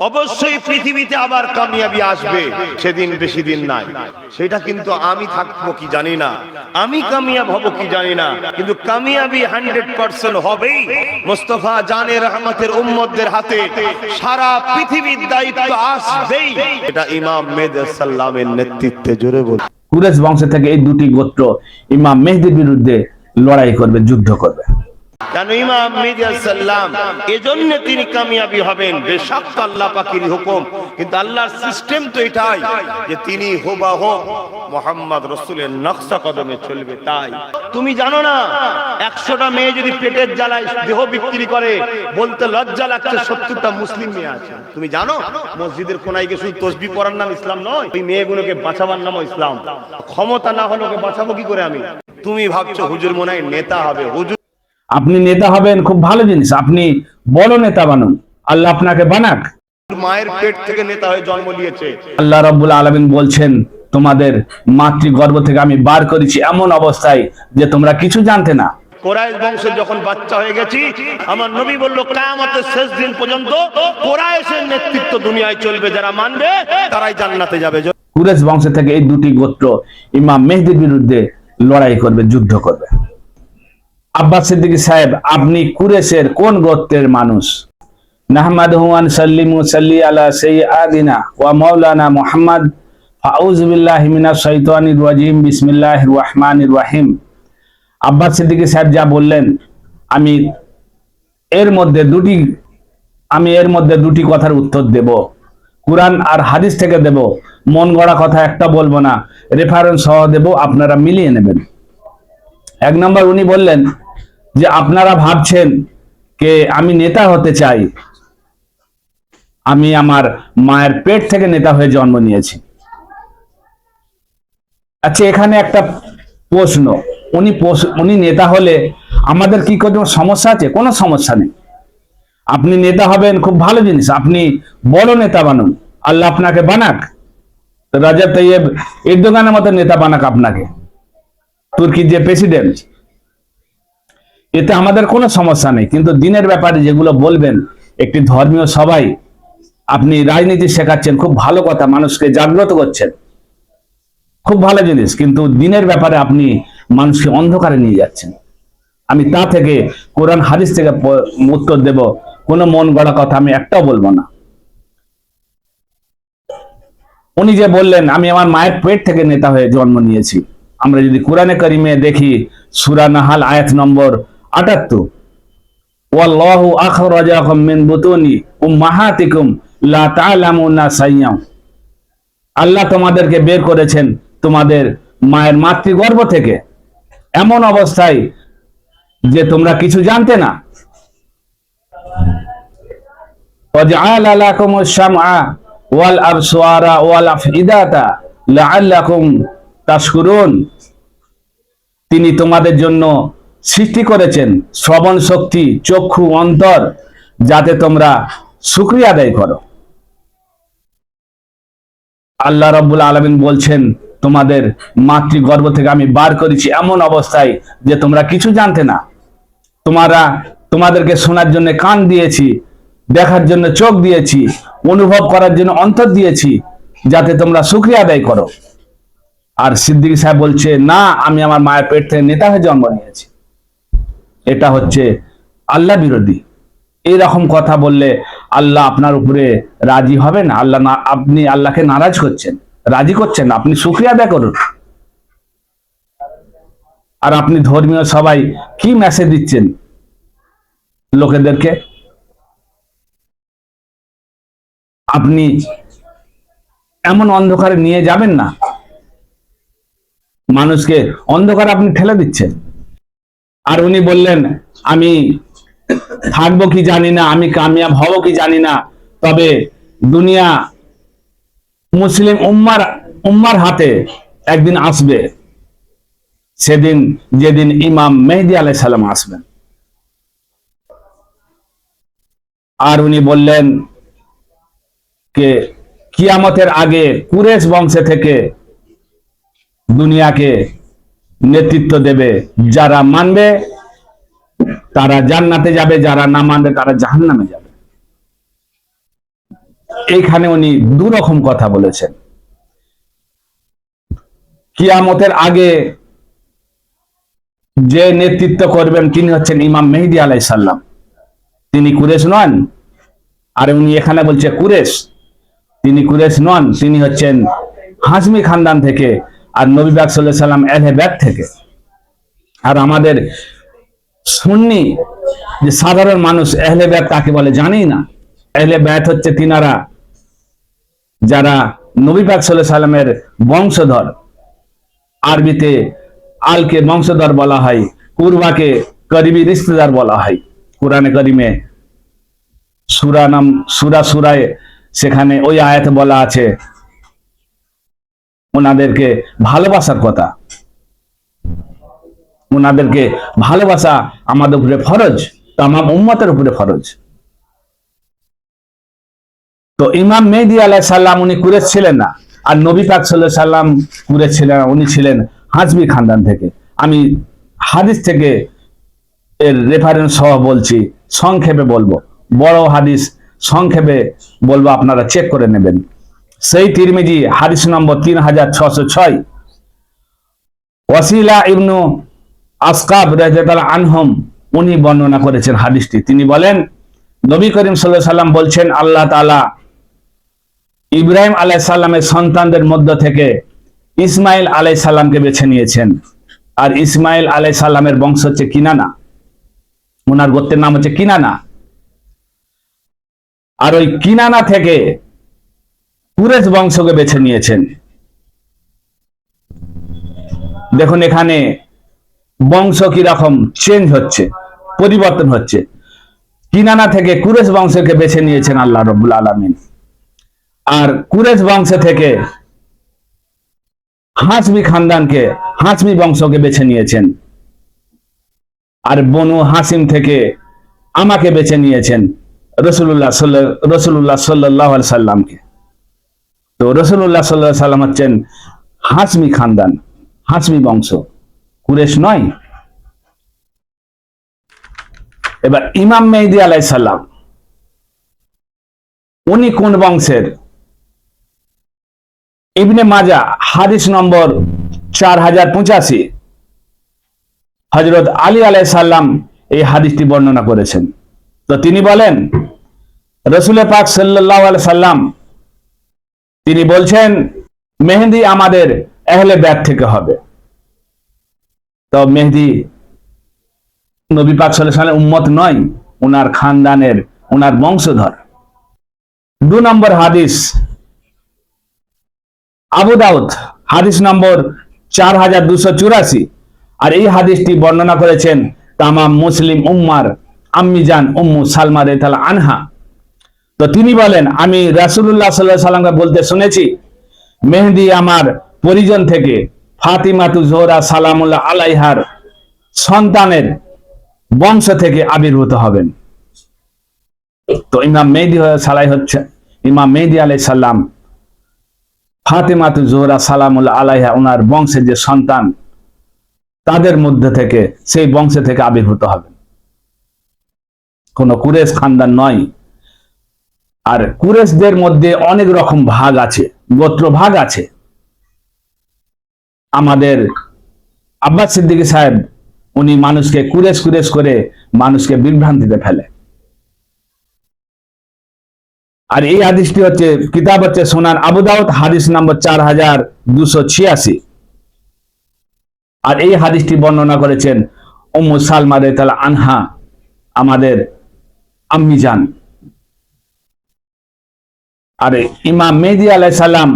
অবশ্যই পৃথিবীতে আবার কামিয়াবি আসবে, সেদিন বেশি দিন নাই। সেটা কিন্তু আমি থাকবো কি জানি না, আমি কামিয়াব হব কি জানি না, কিন্তু কামিয়াবি 100% হবেই মুস্তাফা জানে রহমতের উম্মতদের হাতে। সারা পৃথিবীর দায়িত্ব আসবেই, এটা ইমাম মেহদী সাল্লামের নেতৃত্বে। জোরে বল। কুরাইশ বংশ থেকে এই দুটি গোত্র ইমাম মেহদির বিরুদ্ধে লড়াই করবে, যুদ্ধ করবে। কেন ইমাম মেহদী সাল্লাম এজন্য তিনি কামিয়াবি হবেন, বেশক আল্লাহ পাকের হুকুম, কিন্তু আল্লাহর সিস্টেম তো এটাই যে তিনি হুবহু মুহাম্মদ রাসূলের নকশা কদমে চলবে। তাই তুমি জানো না, 100টা মেয়ে যদি পেটের জ্বালায় দেহ বিক্রি করে, বলতে লজ্জা লাগছে 70টা মুসলিম মেয়ে আছে। তুমি জানো মসজিদের কোনায় গিয়ে শুধু তাসবিহ পড়ার নাম ইসলাম নয়, ওই মেয়েগুলোকে বাঁচাবার নামও ইসলাম। ক্ষমতা না হলে ওকে বাঁচাবো কি করে আমি? তুমি ভাবছো হুজুর মনে হয় নেতা হবে। হুজুর আপনি নেতা হবেন, খুব ভালো জিনিস, আপনি বড় নেতা বানুন, আল্লাহ আপনাকে বানাক। মায়ের পেট থেকে নেতা হয়ে জন্ম নিয়েছে। আল্লাহ রাব্বুল আলামিন বলছেন, তোমাদের মাতৃগর্ভ থেকে আমি বার করেছি এমন অবস্থায় যে তোমরা কিছু জানতে না। কুরাইশ বংশের যখন বাচ্চা হয়ে গেছি, আমার নবী বলল কিয়ামতের শেষ দিন পর্যন্ত কুরাইশের নেতৃত্ব দুনিয়ায় চলবে, যারা মানবে তারাই জান্নাতে যাবে। কুরাইশ বংশ থেকে এই দুটি গোত্র ইমাম মেহদির বিরুদ্ধে লড়াই করবে, যুদ্ধ করবে। আব্বাস সিদ্দিকী সাহেব, আপনি কুরাইশের কোন গোত্রের মানুষ? নাহমাদুহু ওয়া সাল্লিমু সাল্লি আলা সাইয়্যিদিনা ওয়া মাওলানা মুহাম্মদ। আউযু বিল্লাহি মিনাশ শাইতানির রাজিম। বিসমিল্লাহির রহমানির রহিম। আব্বাস সিদ্দিকী সাহেব যা বললেন, আমি এর মধ্যে দুটি কথার উত্তর দেব, কুরআন আর হাদিস থেকে দেব, মন গড়া কথা একটা বলবো না, রেফারেন্স সহ দেব, আপনারা মিলিয়ে নেবেন। 1 নম্বর, উনি বললেন যে আপনারা ভাবছেন যে আমি নেতা হতে চাই, আমি আমার মায়ের পেট থেকে নেতা হয়ে জন্ম নিয়েছি। আচ্ছা, এখানে একটা প্রশ্ন, উনি নেতা হলে আমাদের কি কোনো সমস্যা আছে? কোনো সমস্যা নেই। আপনি নেতা হবেন, খুব ভালো জিনিস, আপনি বড় নেতা বানুন, আল্লাহ আপনাকে বানাক। রাজাব তাইয়েব এরদোগানের মতো নেতা বানাক আপনাকে, তুর্কির যে প্রেসিডেন্ট। এতে আমাদের কোনো সমস্যা নেই, কিন্তু দিনের ব্যাপারে যেগুলো বলবেন, একটি ধর্মীয় সভায় আপনি রাজনীতি শেখাচ্ছেন, খুব ভালো কথা, মানুষকে জাগ্রত করছেন, খুব ভালো জিনিস, কিন্তু দিনের ব্যাপারে আপনি মানুষকে অন্ধকারে নিয়ে যাচ্ছেন। আমি তা থেকে কোরআন হাদিস থেকে উত্তর দেব, কোনো মন গড়া কথা আমি একটাও বলবো না। উনি যে বললেন আমি আমার মায়ের পেট থেকে নেতা হয়ে জন্ম নিয়েছি, আমরা যদি কোরআনে কারিমে দেখি, সূরা নাহাল আয়াত নম্বর 78, ওয়াল্লাহু আখরাজাকুম মিন বুতুনি উম্মাহাতিকুম লা তা'লামুনা শাইয়্যান। আল্লাহ তোমাদেরকে বের করেছেন তোমাদের মায়ের মাতৃগর্ভ থেকে এমন অবস্থায় যে তোমরা কিছু জানতে না। ওয়াজআলা লাকুমুশ শামআ ওয়াল আবসারা ওয়াল আফইদাতা লাআল্লাকুম তাশকুরুন। তিনি তোমাদের জন্য সৃষ্টি করেছেন শ্রবণ শক্তি, চক্ষু, অন্তর, যাতে তোমরা শুকরিয়া আদায় করো। আল্লাহ রাব্বুল আলামিন বলছেন, তোমাদের মাতৃগর্ভ থেকে আমি বার করেছি এমন অবস্থায় যে তোমরা কিছু জানতে না। তোমাদেরকে শোনার জন্য কান দিয়েছি, দেখার জন্য চোখ দিয়েছি, অনুভব করার জন্য অন্তর দিয়েছি, যাতে তোমরা শুকরিয়া আদায় করো। আর সিদ্দিকী সাহেব বলছে, না, আমি আমার মায়ের পেট থেকে নেতা হয়ে জন্ম নিয়েছি। এটা হচ্ছে আল্লাহ বিরোধী। এইরকম কথা বললে আল্লাহ আপনার উপরে রাজি হবেন? আপনি আল্লাহকে নারাজ করছেন, রাজি করছেন না। আপনি শুকরিয়া আদায় করুন। আর আপনি ধর্মীয় সবাই কি মেসেজ দিচ্ছেন লোকেদেরকে? আপনি এমন অন্ধকারে নিয়ে যাবেন না, মানুষকে অন্ধকারে আপনি ঠেলে দিচ্ছেন। আর উনি বললেন, আমি থাকবো কি জানি না, আমি কামিয়াব হব কি জানি না, তবে দুনিয়া মুসলিম উম্মার হাতে একদিন আসবে, সেদিন যেদিন ইমাম মেহদী আলাইহিস সালাম আসবেন। আর উনি বললেন যে কিয়ামতের আগে কুরাইশ বংশে থেকে দুনিয়াকে নেতৃত্ব দেবে, যারা মানবে তারা জান্নাতে যাবে, যারা না মানবে তারা জাহান্নামে যাবে। এইখানে উনি দুরকম কথা বলেছেন। কিয়ামতের আগে যে নেতৃত্ব করবেন তিনি হচ্ছেন ইমাম মেহেদী আলাইহিস সালাম। তিনি কুরেশ নন। আর উনি এখানে বলছে কুরেশ, তিনি কুরেশ নন, তিনি হচ্ছেন হাশমি খানদান থেকে, আর নবী পাক সাল্লাল্লাহু আলাইহি সাল্লাম আহলে বাইত থেকে। আর আমাদের সুন্নি যে সাধারণ মানুষ আহলে বাইত কাকে বলে জানেই না। আহলে বাইত হচ্ছে তিনারা যারা নবী পাক সাল্লাল্লাহু আলাইহি সাল্লামের বংশধর। আরবিতে আলকে বংশধর বলা হয়, কুরবাকে করিবি রিশতেদার বলা হয়। কোরআনে কারিমে সূরায় সেখানে ওই আয়াতে বলা আছে ওনাদেরকে ভালোবাসার কথা। ওনাদেরকে ভালোবাসা আমাদের উপরে ফরজ, তামাম উম্মতের উপরে ফরজ। তো ইমাম মেহেদী আলাইহিস সালাম উনি কুরেশ ছিলেন না, আর নবী পাক সাল্লাল্লাহু আলাইহি সাল্লাম কুরেশ ছিলেন না, উনি ছিলেন হাশমি খানদান থেকে। আমি হাদিস থেকে এর রেফারেন্স সহ বলছি, সংক্ষেপে বলবো, বড় হাদিস সংক্ষেপে বলবো, আপনারা চেক করে নেবেন। সেই তিরমিজি হাদিস নম্বর 3606, ওয়াসিলা ইবনু আসকাব রাদিয়াল্লাহু আনহুম উনি বর্ণনা করেছেন হাদিসটি। তিনি বলেন নবী করিম সাল্লাল্লাহু আলাইহি সাল্লাম বলছেন, আল্লাহ তাআলা ইব্রাহিম আলাইহিস সালামের সন্তানদের মধ্য থেকে ইসমাইল আলাইহিস সালামকে বেছে নিয়েছেন। আর ইসমাইল আলাইহিস সালামের বংশ হচ্ছে কিনানা, ওনার গোত্রের নাম হচ্ছে কিনানা। আর ওই কিনানা থেকে কুরেশ বংশকে বেছে নিয়েছেন। দেখুন এখানে বংশ কিরকম চেঞ্জ হচ্ছে, পরিবর্তন হচ্ছে। কিনানা থেকে কুরেশ বংশকে বেছে নিয়েছেন আল্লাহ রাব্বুল আলামিন, আর কুরেশ বংশ থেকে হাশমি খানদানকে, হাশমি বংশকে বেছে নিয়েছেন। আর বনু হাসিম থেকে আমাকে বেছে নিয়েছেন রাসূলুল্লাহ সাল্লাল্লাহু আলাইহি সাল্লামকে। তো রাসূলুল্লাহ সাল্লাল্লাহু আলাইহি সাল্লাম হচ্ছেন হাশমি খানদান, হাশমি বংশ, কুরেশ নয়। এবার ইমাম মেহেদী আলাইহিস সালাম উনি কোন বংশের? ইবনে মাজা হাদিস নম্বর 4085, হযরত আলী আলাইহিস সালাম এই হাদিসটি বর্ণনা করেছেন। তো তিনি বলেন রাসূল পাক সাল্লাল্লাহু আলাইহি সাল্লাম তিনি বলছেন মেহেদী আমাদের আহলে বাইত থেকে হবে। তো মেহেদী নবী পাক সাল্লাল্লাহু আলাইহি সাল্লামের উম্মত নয়, ওনার খানদানের, ওনার বংশধর। 2 নম্বর হাদিস আবু দাউদ হাদিস নম্বর 4284, আর এই হাদিসটি বর্ণনা করেছেন তামাম মুসলিম উম্মার আম্মি জান উম্মু সালমা রাদিয়াল্লাহু আনহা। তো তিনি বলেন আমি রাসূলুল্লাহ সাল্লাল্লাহু আলাইহি সাল্লামকে বলতে শুনেছি মেহেদী আমার পরিজন থেকে ফাতিমাতু জোহরা সালামুল্লাহ আলাইহার সন্তানের বংশ থেকে আবির্ভূত হবেন। তো ইমাম মেহেদী আলাইহিস সালাম ফাতিমাতু জোহরা সালামুল্লাহ আলাইহা ওনার বংশের যে সন্তান তাদের মধ্যে থেকে, সেই বংশে থেকে আবির্ভূত হবেন, কোন কুরেশ খানদান নয়। আর কুরেশদের মধ্যে অনেক রকম ভাগ আছে, গোত্র ভাগ আছে। আমাদের আব্বাস সিদ্দিকী সাহেব উনি মানুষকে কুরেশ কুরেশ করে মানুষকে বিভ্রান্তিতে ফেলে। আর এই হাদিসটি হচ্ছে কিতাব হচ্ছে সুনান আবু দাউদ হাদিস নম্বর 4286, আর এই হাদিসটি বর্ণনা করেছেন উম্মু সালমা রাদিয়াল্লাহু আনহা, আমাদের আম্মি জান। আর ইমাম মেহেদী আলাইহিস সালাম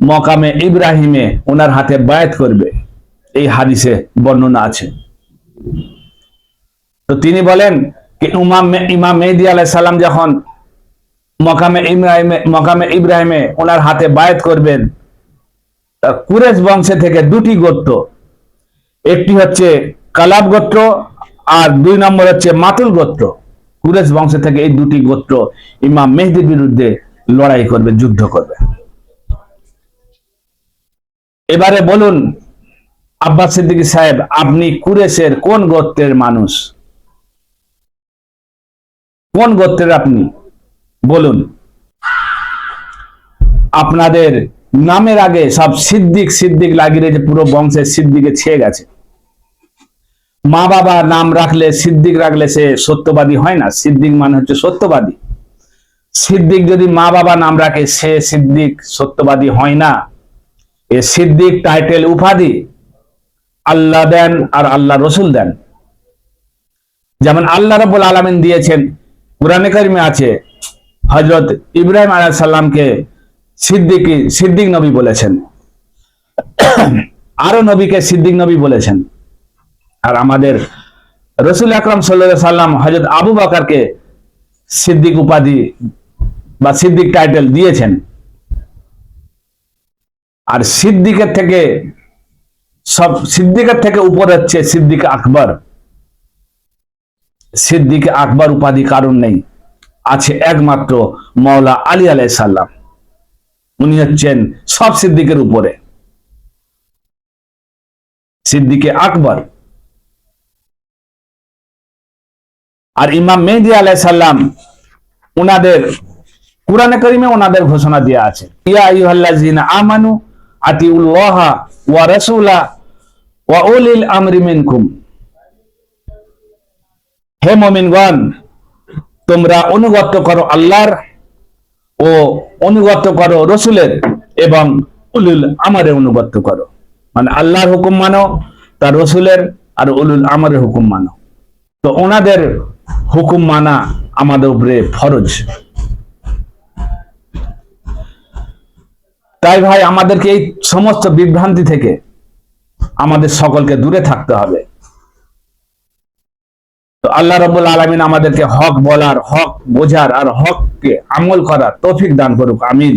মকামে ইব্রাহিমে ওনার হাতে বায়াত করবে, এই হাদিসে বর্ণনা আছে। তো তিনি বলেন কি ইমাম মেহেদী আলাইহিস সালাম যখন মকামে ইব্রাহিমে ওনার হাতে বায়াত করবেন, কুরেশ বংশে থেকে 2টি গোত্র, একটি হচ্ছে কালাব গোত্র আর 2 নম্বর হচ্ছে মাতুল গোত্র। কুরেশ বংশ থেকে এই 2টি গোত্র ইমাম মেহেদীর বিরুদ্ধে লড়াই করবে, যুদ্ধ করবে। এবারে বলুন আব্বাস সিদ্দিকী সাহেব, আপনি কুরেশের কোন গোত্রের মানুষ? কোন গোত্রের আপনি বলুন? আপনাদের নামের আগে সব সিদ্দিক সিদ্দিক লাগিয়ে যে পুরো বংশের সিদ্দিকে ছেয়ে গেছে। মা বাবা নাম রাখলে, সিদ্দিক রাখলে সে সত্যবাদী হয় না। সিদ্দিক মানে হচ্ছে সত্যবাদী। সিদ্দিক যদি মা বাবা নাম রাখে সে সিদ্দিক সত্যবাদী হয় না। এ সিদ্দিক টাইটেল উপাধি আল্লাহ দেন আর আল্লাহ রসুল দেন। যেমন আল্লাহ রাব্বুল আলামিন দিয়েছেন, কুরআনে কারিমে আছে, হযরত ইব্রাহিম আলাইহিস সালামকে সিদ্দিক নবী বলেছেন, আরো নবীকে সিদ্দিক নবী বলেছেন। আর আমাদের রাসূল আকরাম সাল্লাল্লাহু আলাইহি সাল্লাম হযরত আবু বকরকে সিদ্দিক উপাধি বা সিদ্দিক টাইটেল দিয়েছেন। আর সিদ্দিকের থেকে উপরে হচ্ছে সিদ্দিক আকবর। সিদ্দিক আকবর উপাধি কারণ নেই, আছে একমাত্র মাওলা আলী আলাইহিস সালাম। উনি হচ্ছেন সব সিদ্দিকের উপরে, সিদ্দিকে আকবর। আর ইমাম মেহদী আলাইহিস সালাম, উনাদের কুরআনে কারিমে ওনাদের ঘোষণা দেওয়া আছে, ইয়া আইয়ুহাল্লাযিনা আমানু আতিউল্লাহা ওয়া রাসূলা ওয়া উলিল আমরি মিনকুম। হে মুমিনগণ, তোমরা অনুগত করো আল্লাহর ও অনুগত করো রসুলের এবং উলুল আমরের অনুগত করো। মানে আল্লাহর হুকুম মানো, তার রসুলের আর উলুল আমরের হুকুম মানো। তো ওনাদের হুকুম মানা আমাদের উপরে ফরজ। তাই ভাই আমাদেরকে এই সমস্ত বিভ্রান্তি থেকে আমাদের সকলকে দূরে থাকতে হবে। তো আল্লাহ রাব্বুল আলামিন আমাদেরকে হক বলার, হক বোঝার আর হককে আমল করার তৌফিক দান করুক। আমিন।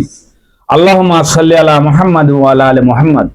আল্লাহুম্মা সাল্লি আলা মুহাম্মাদ ওয়া আলা আলি মুহাম্মাদ।